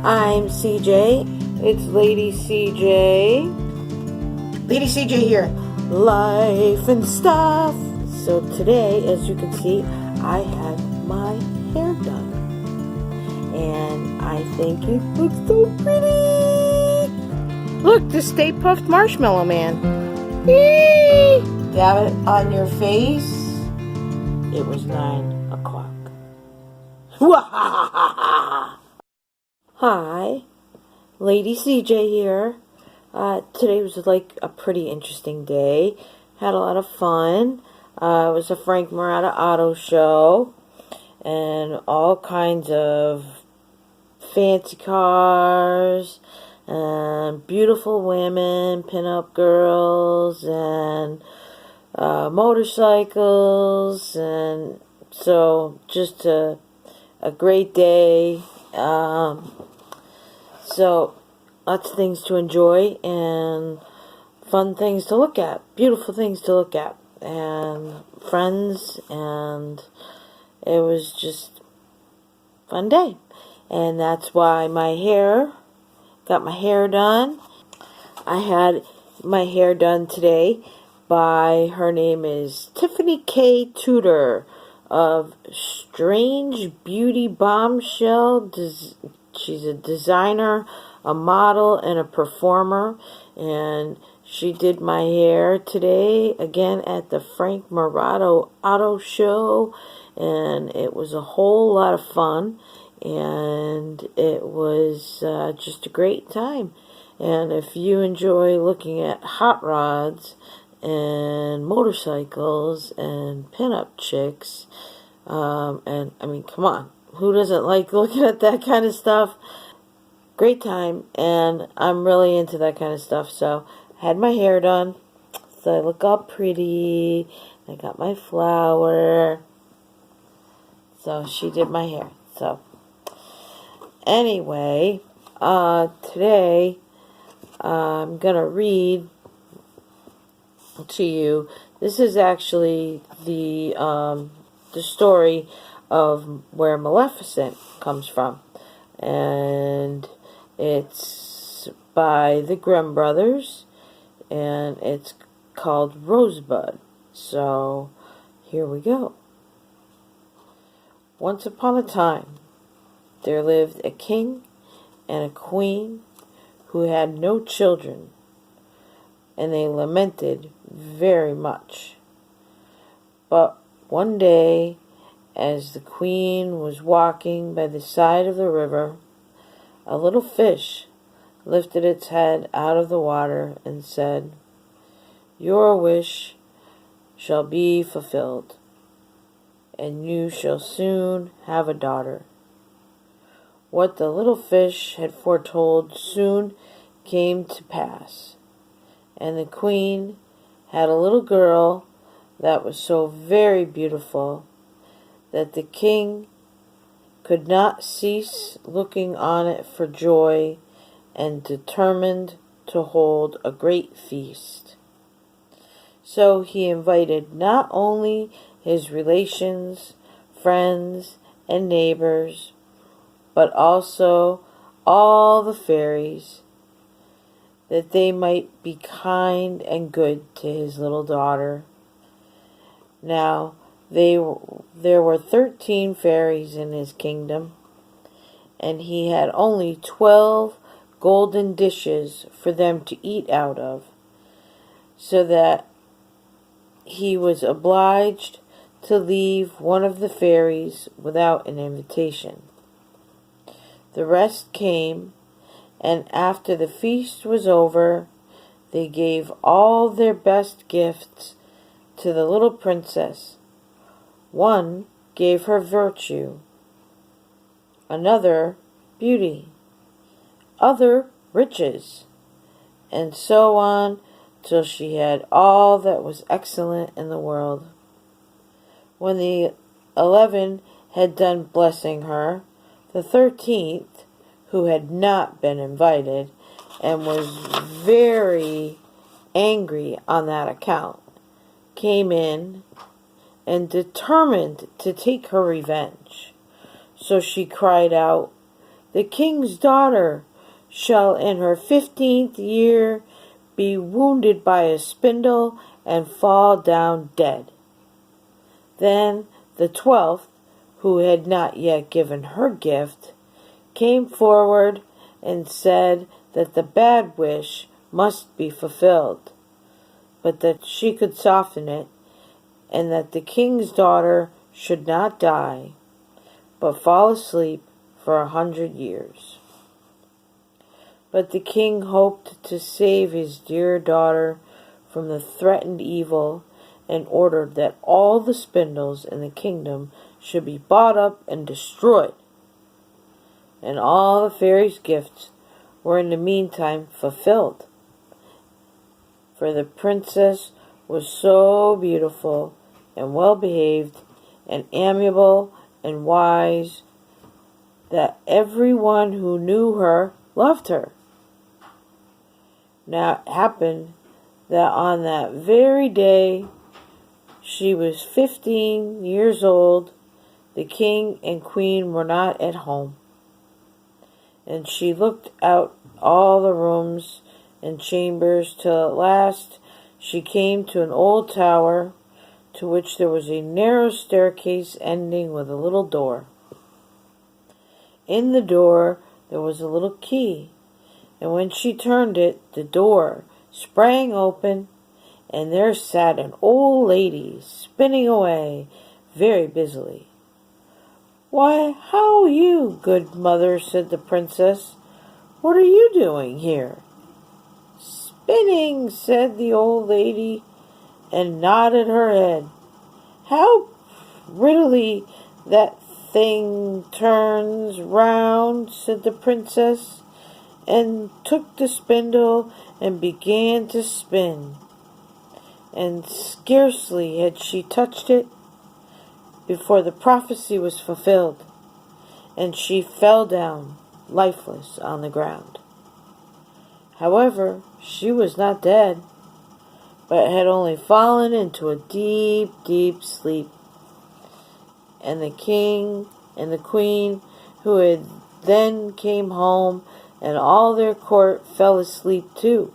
I'm CJ. It's Lady CJ. Lady CJ here. Life and stuff. So today, as you can see, I had my hair done. And I think it looks so pretty. Look, the Stay Puft Marshmallow Man. Yay! Dab it on your face. It was 9 o'clock. Hi, Lady CJ here. Today was like a pretty interesting day. Had a lot of fun. It was a Frank Murata auto show. And all kinds of fancy cars. And beautiful women, pinup girls, and motorcycles. And so just a great day. So lots of things to enjoy and fun things to look at, beautiful things to look at, and friends, and it was just a fun day. And that's why got my hair done. I had my hair done today by, her name is Tiffany K. Tudor of Strange Beauty Bombshell. She's a designer, a model, and a performer, and she did my hair today again at the Frank Murata Auto Show, and it was a whole lot of fun, and it was just a great time. And if you enjoy looking at hot rods and motorcycles and pinup chicks, and I mean, come on, who doesn't like looking at that kind of stuff? Great time, and I'm really into that kind of stuff. So I had my hair done, so I look all pretty. I got my flower, so she did my hair. So anyway, today I'm gonna read to you. This is actually the story of where Maleficent comes from, and it's by the Grimm brothers, and it's called Rosebud. So here we go. Once upon a time, there lived a king and a queen who had no children, and they lamented very much. But one day, as the queen was walking by the side of the river, a little fish lifted its head out of the water and said, "Your wish shall be fulfilled, and you shall soon have a daughter." What the little fish had foretold soon came to pass, and the queen had a little girl that was so very beautiful that the king could not cease looking on it for joy, and determined to hold a great feast. So he invited not only his relations, friends, and neighbors, but also all the fairies, that they might be kind and good to his little daughter. Now, there were 13 fairies in his kingdom, and he had only 12 golden dishes for them to eat out of, so that he was obliged to leave one of the fairies without an invitation. The rest came, and after the feast was over, they gave all their best gifts to the little princess. One gave her virtue, another beauty, other riches, and so on till she had all that was excellent in the world. When the 11 had done blessing her, the 13th, who had not been invited and was very angry on that account, came in and determined to take her revenge. So she cried out, The king's daughter shall in her 15th year be wounded by a spindle and fall down dead. Then the 12th, who had not yet given her gift, came forward and said that the bad wish must be fulfilled, but that she could soften it, and that the king's daughter should not die, but fall asleep for 100 years. But the king hoped to save his dear daughter from the threatened evil, and ordered that all the spindles in the kingdom should be bought up and destroyed. And all the fairy's gifts were in the meantime fulfilled. For the princess was so beautiful and well behaved and amiable and wise that everyone who knew her loved her. Now it happened that on that very day she was 15 years old, the king and queen were not at home. And she looked out all the rooms and chambers till at last she came to an old tower to which there was a narrow staircase ending with a little door. In the door there was a little key, and when she turned it, the door sprang open, and there sat an old lady spinning away very busily. "Why, how are you, good mother?" said the princess. "What are you doing here?" "Spinning," said the old lady, and nodded her head. "How prettily that thing turns round," said the princess, and took the spindle and began to spin. And scarcely had she touched it before the prophecy was fulfilled, and she fell down lifeless on the ground. However, she was not dead, but had only fallen into a deep, deep sleep. And the king and the queen, who had then came home, and all their court fell asleep too.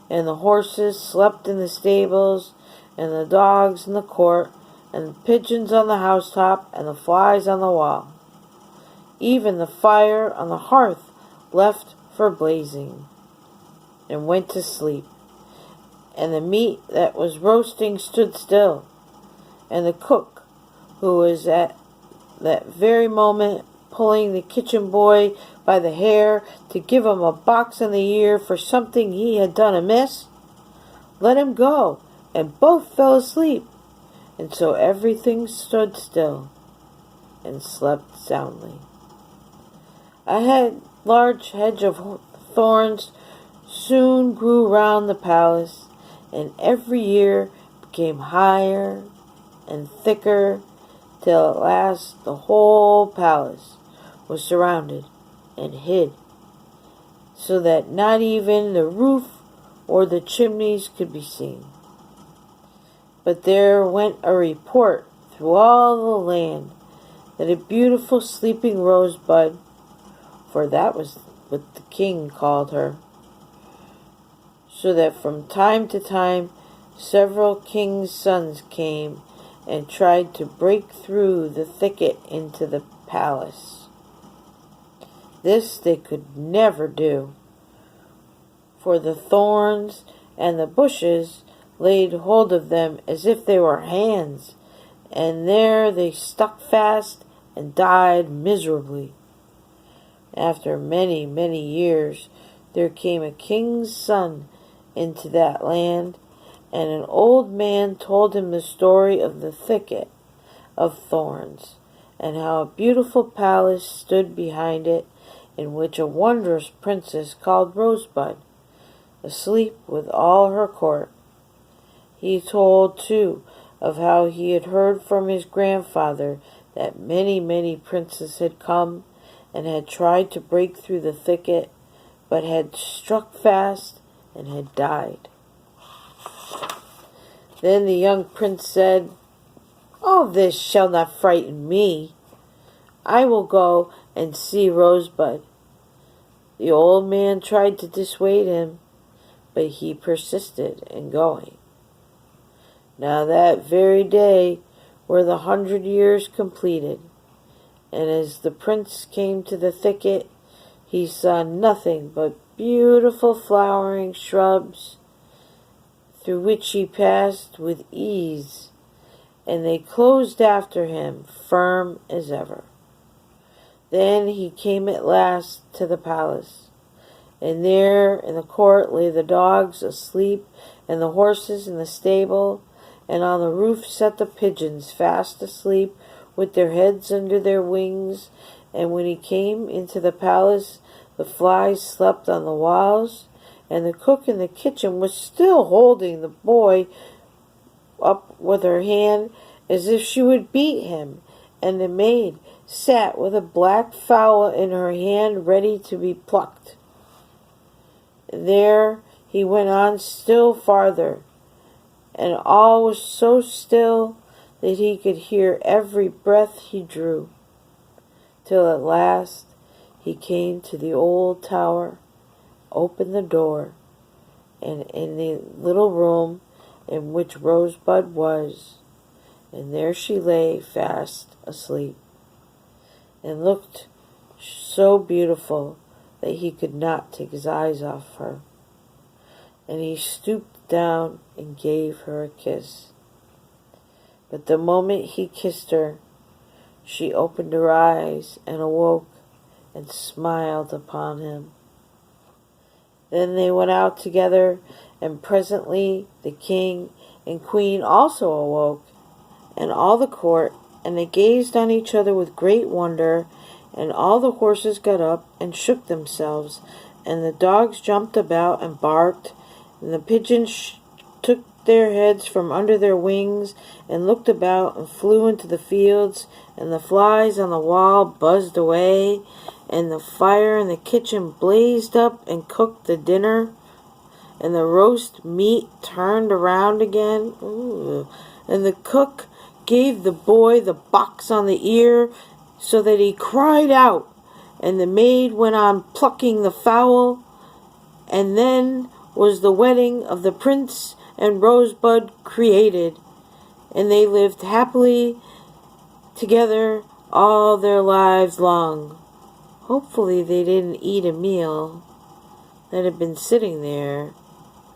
And the horses slept in the stables, and the dogs in the court, and the pigeons on the housetop, and the flies on the wall. Even the fire on the hearth left for blazing, and went to sleep. And the meat that was roasting stood still, and the cook, who was at that very moment pulling the kitchen boy by the hair to give him a box on the ear for something he had done amiss, let him go, and both fell asleep, and so everything stood still and slept soundly. A large hedge of thorns soon grew round the palace, and every year became higher and thicker, till at last the whole palace was surrounded and hid, so that not even the roof or the chimneys could be seen. But there went a report through all the land that a beautiful sleeping Rosebud, for that was what the king called her, so that from time to time several kings' sons came and tried to break through the thicket into the palace. This they could never do, for the thorns and the bushes laid hold of them as if they were hands, and there they stuck fast and died miserably. After many, many years, there came a king's son into that land, and an old man told him the story of the thicket of thorns, and how a beautiful palace stood behind it, in which a wondrous princess called Rosebud, asleep with all her court. He told, too, of how he had heard from his grandfather that many, many princes had come and had tried to break through the thicket, but had struck fast and had died. Then the young prince said, "All this shall not frighten me. I will go and see Rosebud. The old man tried to dissuade him, but he persisted in going. Now that very day were the 100 years completed, and as the prince came to the thicket, he saw nothing but beautiful flowering shrubs, through which he passed with ease, and they closed after him, firm as ever. Then he came at last to the palace, and there in the court lay the dogs asleep, and the horses in the stable, and on the roof sat the pigeons fast asleep, with their heads under their wings. And when he came into the palace, the flies slept on the walls, and the cook in the kitchen was still holding the boy up with her hand as if she would beat him, and the maid sat with a black fowl in her hand ready to be plucked. There he went on still farther, and all was so still that he could hear every breath he drew, till at last he came to the old tower, opened the door, and in the little room in which Rosebud was, and there she lay fast asleep, and looked so beautiful that he could not take his eyes off her. And he stooped down and gave her a kiss. But the moment he kissed her, she opened her eyes and awoke and smiled upon him. Then they went out together, and presently the king and queen also awoke, and all the court, and they gazed on each other with great wonder, and all the horses got up and shook themselves, and the dogs jumped about and barked, and the pigeons took their heads from under their wings and looked about and flew into the fields, and the flies on the wall buzzed away, and the fire in the kitchen blazed up and cooked the dinner, and the roast meat turned around again. Ooh. And the cook gave the boy the box on the ear so that he cried out, and the maid went on plucking the fowl, and then was the wedding of the prince and Rosebud created, and they lived happily together all their lives long. Hopefully they didn't eat a meal that had been sitting there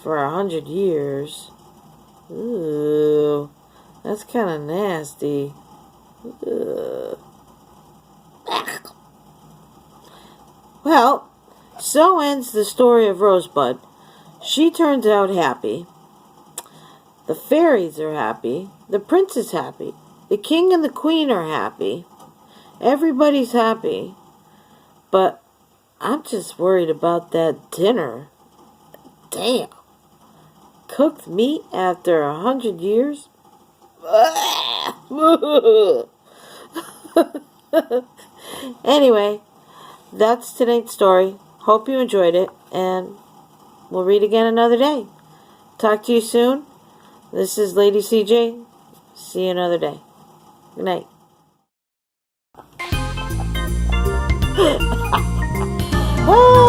for 100 years. Ooh, that's kind of nasty. Ugh. Well, so ends the story of Rosebud. She turns out happy. The fairies are happy. The prince is happy. The king and the queen are happy. Everybody's happy. But I'm just worried about that dinner. Damn. Cooked meat after 100 years? Anyway, that's tonight's story. Hope you enjoyed it, and we'll read again another day. Talk to you soon. This is Lady CJ. See you another day. Good night. Ah!